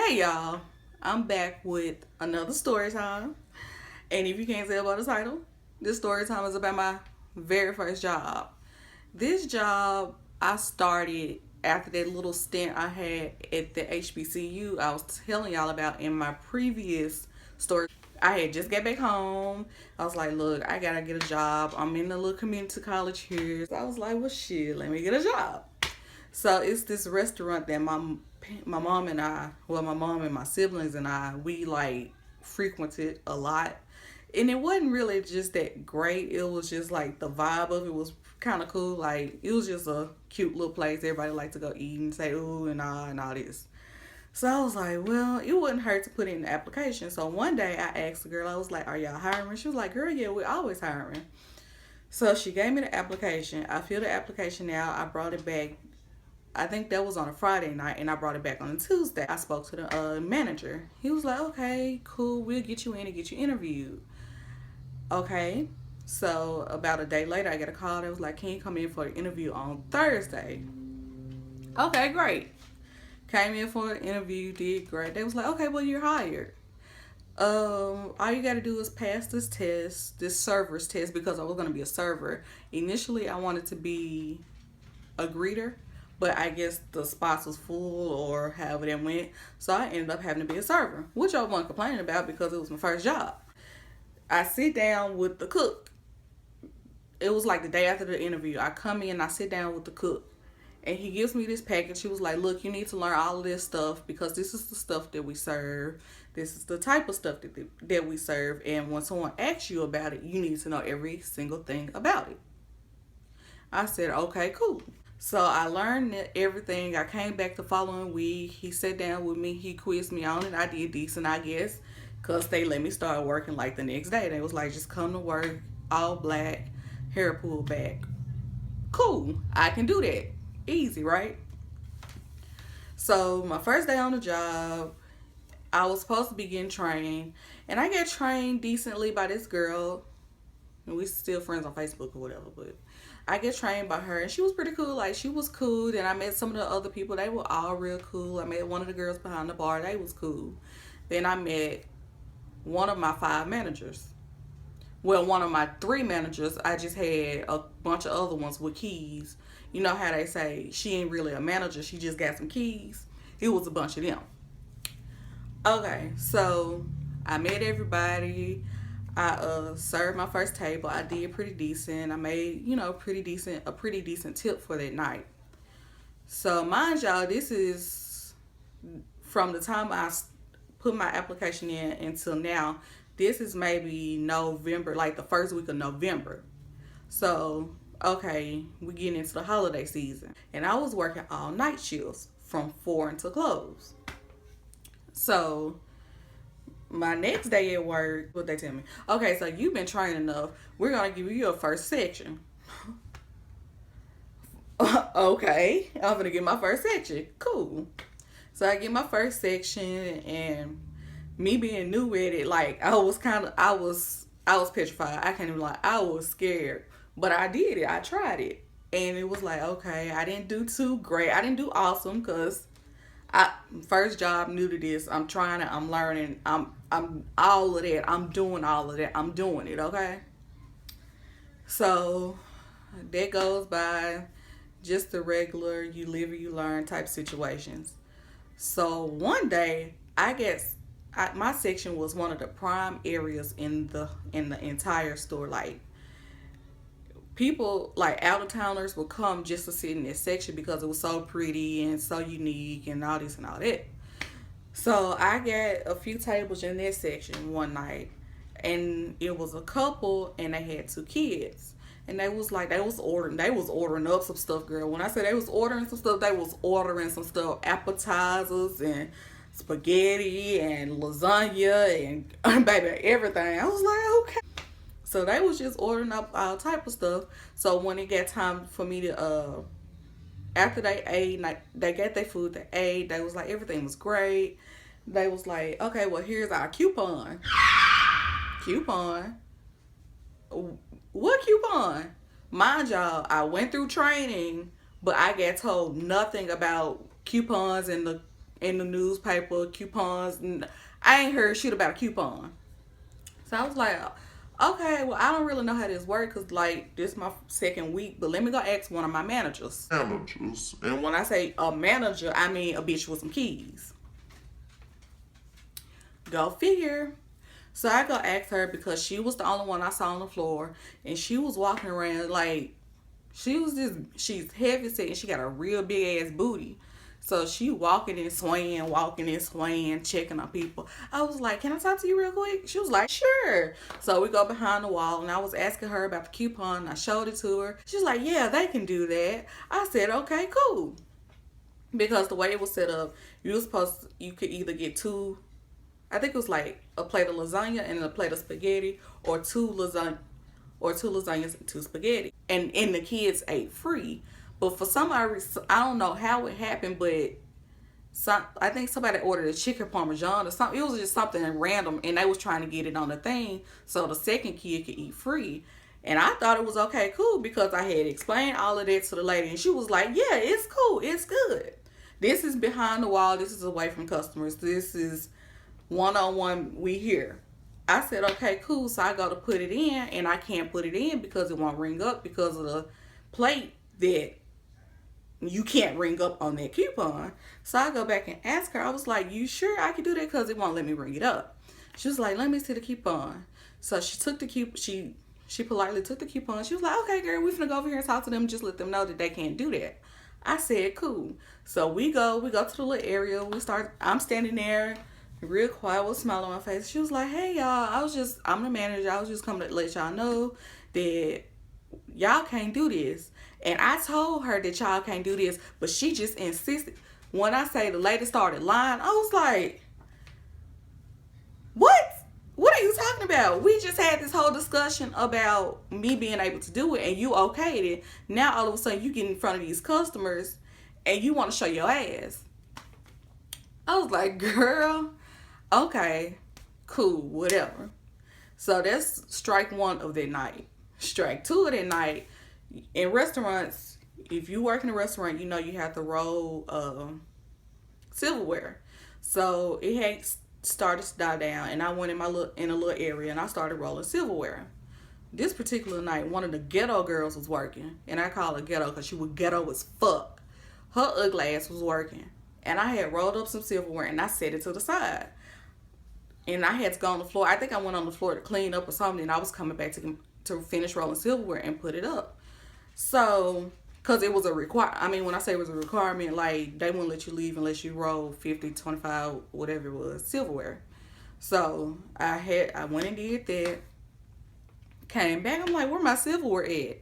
Hey y'all, I'm back with another story time. And if you can't tell by the title, this story time is about my very first job. This job I started after that little stint I had at the HBCU I was telling y'all about in my previous story. I had just got back home. I was like, look, I gotta get a job. I'm in a little community college here. So I was like, well, shit, let me get a job. So it's this restaurant that my mom and I, well, my mom and my siblings and I, we like frequented a lot. And it wasn't really just that great. It was just like the vibe of it was kind of cool. Like it was just a cute little place. Everybody liked to go eat and say ooh and all this. So I was like, well, it wouldn't hurt to put in the application. So one day I asked the girl, I was like, are y'all hiring? She was like, girl, yeah, we're always hiring. So she gave me the application. I filled the application out. I brought it back. I think that was on a Friday night, and I brought it back on a Tuesday. I spoke to the manager. He was like, okay, cool, we'll get you in and get you interviewed. Okay. So about a day later, I get a call that was like, can you come in for an interview on Thursday? Okay, great. Came in for an interview, did great. They was like, okay, well, you're hired. All you gotta do is pass this test, this server's test, because I was gonna be a server. Initially, I wanted to be a greeter, but I guess the spots was full or however that went. So I ended up having to be a server, which I wasn't complaining about because it was my first job. I sit down with the cook. It was like the day after the interview. I come in, I sit down with the cook, and he gives me this package. He was like, look, you need to learn all of this stuff because this is the stuff that we serve. This is the type of stuff that we serve. And when someone asks you about it, you need to know every single thing about it. I said, okay, cool. So I learned everything. I came back the following week. He sat down with me. He quizzed me on it. I did decent, I guess, because they let me start working like the next day. They was like, just come to work, all black, hair pulled back. Cool. I can do that. Easy, right? So my first day on the job, I was supposed to be getting trained. And I get trained decently by this girl. And we still friends on Facebook or whatever, but I get trained by her and she was pretty cool. Like she was cool. Then I met some of the other people. They were all real cool. I met one of the girls behind the bar. They was cool. Then I met one of my five managers. Well, one of my three managers. I just had a bunch of other ones with keys. You know how they say she ain't really a manager. She just got some keys. It was a bunch of them. Okay, so I met everybody. I served my first table. I did pretty decent. I made, a pretty decent tip for that night. So mind y'all, this is from the time I put my application in until now. This is maybe November, like the first week of November. So okay, we getting into the holiday season, and I was working all night shifts from 4 until close. So my next day at work, what they tell me, okay, so you've been trained enough. We're gonna give you your first section. Okay, I'm gonna get my first section. Cool. So I get my first section, and me being new at it, like I was petrified. I can't even lie. I was scared, but I did it. I tried it, and it was like okay. I didn't do too great. I didn't do awesome because I first job new to this. I'm trying to. I'm learning. I'm all of that. I'm doing all of that. I'm doing it. Okay. So that goes by just the regular you live or you learn type situations. So one day, my section was one of the prime areas in the entire store. Like people, like out of towners, would come just to sit in this section because it was so pretty and so unique and all this and all that. So I got a few tables in this section one night, and it was a couple, and they had two kids. And they was like they was ordering up some stuff, girl. When I say they was ordering some stuff, they was ordering some stuff, appetizers and spaghetti and lasagna and baby everything. I was like, okay. So they was just ordering up all type of stuff. So when it got time for me to after they ate, like they got their food, they ate, they was like everything was great. They was like, okay, well here's our coupon. Coupon? What coupon? Mind y'all, I went through training, but I got told nothing about coupons and the in the newspaper, coupons. And I ain't heard shit about a coupon. So I was like, okay, well, I don't really know how this works because, like, this is my second week, but let me go ask one of my managers. And when I say a manager, I mean a bitch with some keys. Go figure. So I go ask her because she was the only one I saw on the floor, and she was walking around like she's heavy set and she got a real big ass booty. So she walking and swaying, checking on people. I was like, can I talk to you real quick? She was like, sure. So we go behind the wall and I was asking her about the coupon. I showed it to her. She's like, yeah, they can do that. I said, okay, cool. Because the way it was set up, you could either get two, I think it was like a plate of lasagna and a plate of spaghetti, or two lasagnas and two spaghetti. And the kids ate free. But for some reason, I don't know how it happened, but I think somebody ordered a chicken parmesan or something. It was just something random, and they was trying to get it on the thing so the second kid could eat free. And I thought it was okay, cool, because I had explained all of that to the lady, and she was like, yeah, it's cool, it's good. This is behind the wall. This is away from customers. This is one-on-one, we here. I said, okay, cool. So I go to put it in, and I can't put it in because it won't ring up because of the plate that you can't ring up on that coupon. So I go back and ask her. I was like, you sure I can do that? Because it won't let me ring it up. She was like, let me see the coupon. So she took the coupon. She politely took the coupon. She was like, okay, girl, we're going to go over here and talk to them. Just let them know that they can't do that. I said, cool. So we go to the little area. I'm standing there real quiet with a smile on my face. She was like, hey, y'all, I'm the manager. I was just coming to let y'all know that y'all can't do this. And I told her that y'all can't do this, but she just insisted. When I say the lady started lying, I was like, what? What are you talking about? We just had this whole discussion about me being able to do it, and you okayed it. Now all of a sudden you get in front of these customers and you want to show your ass. I was like, girl, okay, cool, whatever. So that's strike one of that night. Strike two of that night, in restaurants, if you work in a restaurant, you know you have to roll silverware. So it had started to die down, and I went in a little area and I started rolling silverware. This particular night, one of the ghetto girls was working, and I call her ghetto because she was ghetto as fuck. Her ugly ass was working, and I had rolled up some silverware and I set it to the side. And I had to go on the floor. I think I went on the floor to clean up or something, and I was coming back to finish rolling silverware and put it up. So, because it was when I say it was a requirement, like, they wouldn't let you leave unless you roll 50, 25, whatever it was, silverware. So, I went and did that. Came back, I'm like, where my silverware at?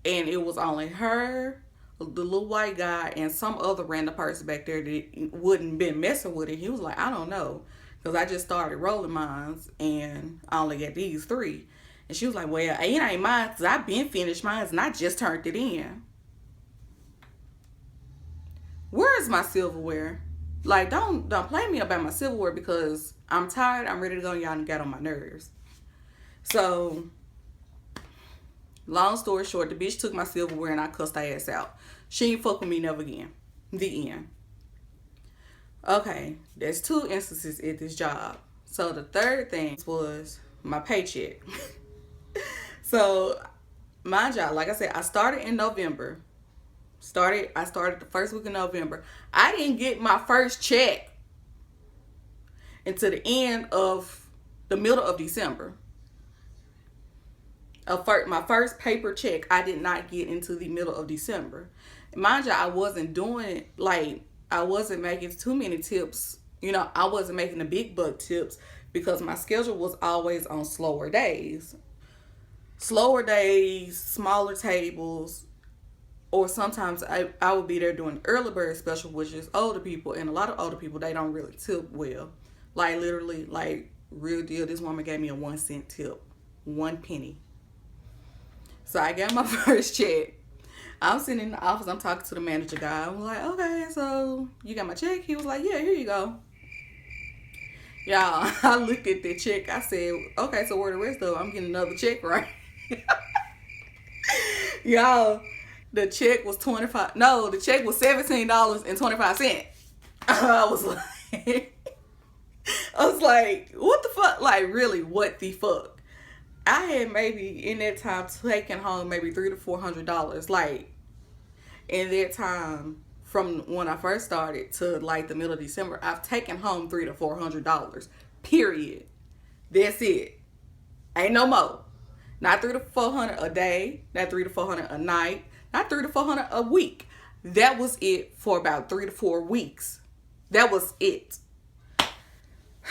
And it was only her, the little white guy, and some other random person back there that wouldn't been messing with it. He was like, I don't know. Because I just started rolling mines, and I only got these 3. And she was like, well, it ain't mine because I've been finished mine and I just turned it in. Where is my silverware? Like, don't play me about my silverware because I'm tired. I'm ready to go, and y'all got on my nerves. So, long story short, the bitch took my silverware and I cussed her ass out. She ain't fuck with me never again. The end. Okay, there's 2 instances at this job. So the third thing was my paycheck. So, my job, like I said, I started in November. I started the first week of November. I didn't get my first check until the middle of December. My first paper check I did not get into the middle of December. Mind you, I wasn't doing it, like, I wasn't making too many tips. You know, I wasn't making the big buck tips because my schedule was always on slower days. Smaller tables, or sometimes I would be there doing early bird special, which is older people, and a lot of older people, they don't really tip well. Like, literally, like, real deal, this woman gave me a 1-cent tip. 1 penny. So I got my first check. I'm sitting in the office, I'm talking to the manager guy. I'm like, okay, so you got my check? He was like, yeah, here you go. Y'all, I looked at that check. I said, okay, so where the rest of it? I'm getting another check, right? Y'all, the check was $17.25. I was like, I was like, what the fuck? Like, really, what the fuck? I had maybe in that time taken home maybe $300 to $400. Like, in that time from when I first started to like the middle of December, I've taken home $300 to $400. Period. That's it. Ain't no more. Not 300 to 400 a day. Not 300 to 400 a night. Not 300 to 400 a week. That was it for about 3 to 4 weeks. That was it.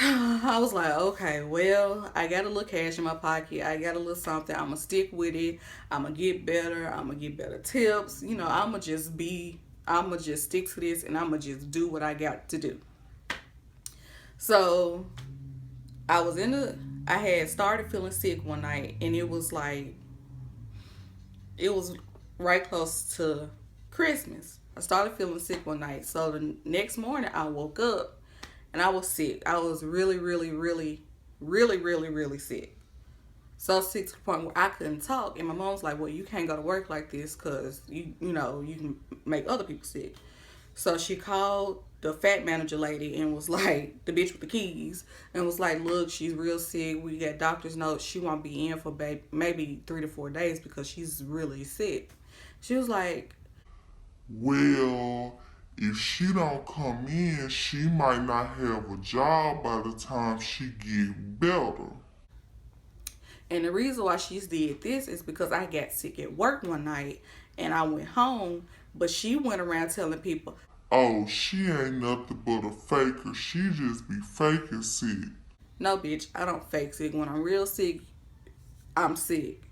I was like, okay, well, I got a little cash in my pocket. I got a little something. I'm going to stick with it. I'm going to get better. I'm going to get better tips. You know, I'm going to just stick to this and I'm going to just do what I got to do. So I had started feeling sick one night, and it was right close to Christmas. I started feeling sick one night. So the next morning I woke up and I was sick. I was really, really, really, really, really, really sick. So sick to the point where I couldn't talk. And my mom was like, well, you can't go to work like this because you can make other people sick. So she called the fat manager lady and was like, the bitch with the keys, and was like, look, she's real sick. We got doctor's notes. She won't be in for maybe 3 to 4 days because she's really sick. She was like, well, if she don't come in, she might not have a job by the time she get better. and the reason why she did this is because I got sick at work one night and I went home, but she went around telling people, Oh, she ain't nothing but a faker. She just be faking sick. no, bitch, I don't fake sick. When I'm real sick, I'm sick.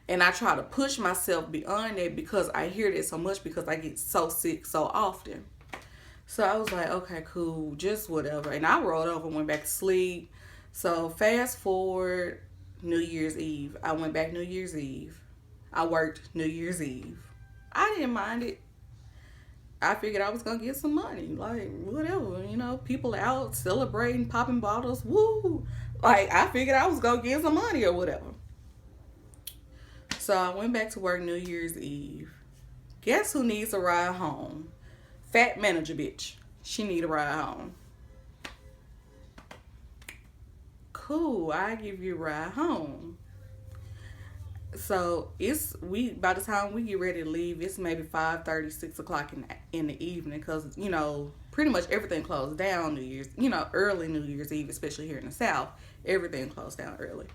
And I try to push myself beyond that because I hear that so much because I get so sick so often. So I was like, okay, cool, just whatever. And I rolled over and went back to sleep. So fast forward New Year's Eve. I went back New Year's Eve. I worked New Year's Eve. I didn't mind it. I figured I was going to get some money. Like, whatever, people out celebrating, popping bottles. Woo! Like, I figured I was going to get some money or whatever. So I went back to work New Year's Eve. Guess who needs a ride home? Fat manager bitch. She need a ride home. Cool, I give you a ride home. So by the time we get ready to leave, it's maybe 5:30, 6 o'clock in the evening, because pretty much everything closed down New Year's, early New Year's Eve, especially here in the South, everything closed down early.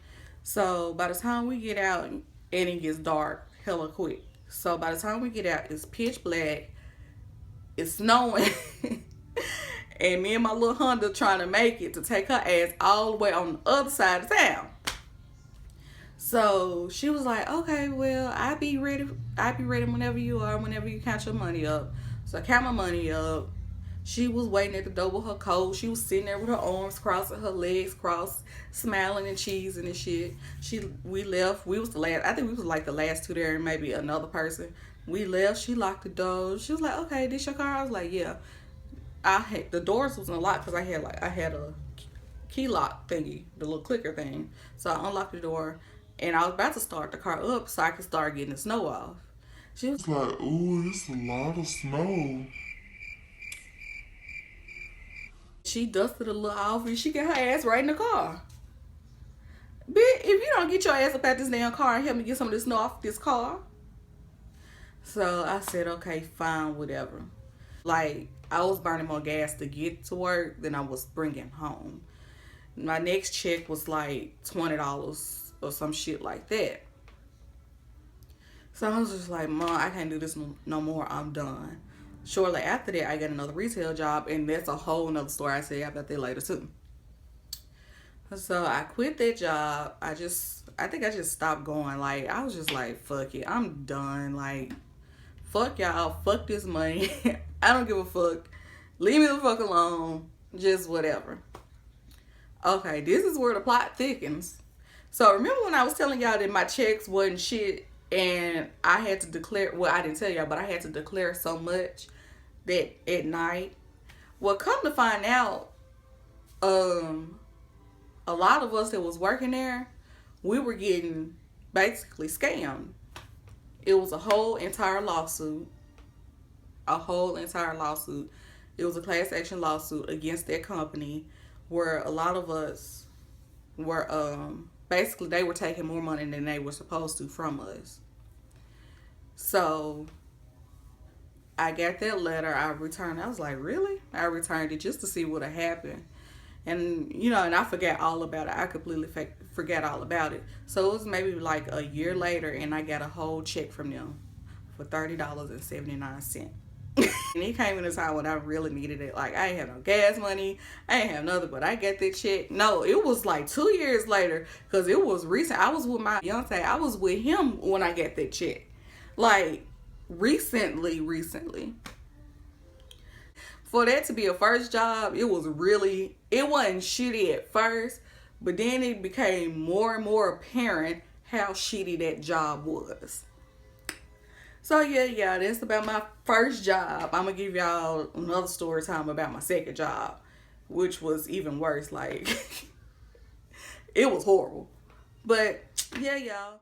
So by the time we get out, and it gets dark hella quick. So by the time we get out, it's pitch black, it's snowing, and me and my little Honda trying to make it to take her ass all the way on the other side of town. So she was like, okay, well, I'll be ready whenever you are, whenever you count your money up. So I count my money up. She was waiting at the door with her coat. She was sitting there with her arms crossed and her legs crossed, smiling and cheesing and shit. We left. We was the last. I think we was like the last two there, and maybe another person. We left. She locked the door. She was like, okay, this your car? I was like, yeah. The doors wasn't locked because I had a key lock thingy, the little clicker thing. So I unlocked the door. And I was about to start the car up so I could start getting the snow off. She was It's like, ooh, it's a lot of snow. She dusted a little off and she got her ass right in the car. Bitch, if you don't get your ass up out this damn car and help me get some of this snow off this car. So I said, okay, fine, whatever. Like, I was burning more gas to get to work than I was bringing home. My next check was like $20 or some shit like that. So I was just like, Mom, I can't do this no more. I'm done. Shortly after that, I got another retail job, and that's a whole nother story. I say about that later too. So I quit that job. I think I just stopped going. Like, I was just like, fuck it. I'm done. Like, fuck y'all. Fuck this money. I don't give a fuck. Leave me the fuck alone. Just whatever. Okay, this is where the plot thickens. So remember when I was telling y'all that my checks wasn't shit and I had to declare, well, I didn't tell y'all, but I had to declare so much that at night. Well, come to find out, a lot of us that was working there, we were getting basically scammed. It was a whole entire lawsuit. It was a class action lawsuit against that company where a lot of us were basically they were taking more money than they were supposed to from us. So I got that letter. I returned. I was like, really? I returned it just to see what had happened. And, and I forgot all about it. I completely forgot all about it. So it was maybe like a year later, and I got a whole check from them for $30.79. And it came in a time when I really needed it. Like, I ain't have no gas money. I ain't have nothing, but I got that check. No, it was like 2 years later, because it was recent. I was with my fiance. I was with him when I got that check. Like, recently. For that to be a first job, it wasn't shitty at first, but then it became more and more apparent how shitty that job was. So yeah, that's about my first job. I'm gonna give y'all another story time about my second job, which was even worse. Like, it was horrible. But yeah, y'all.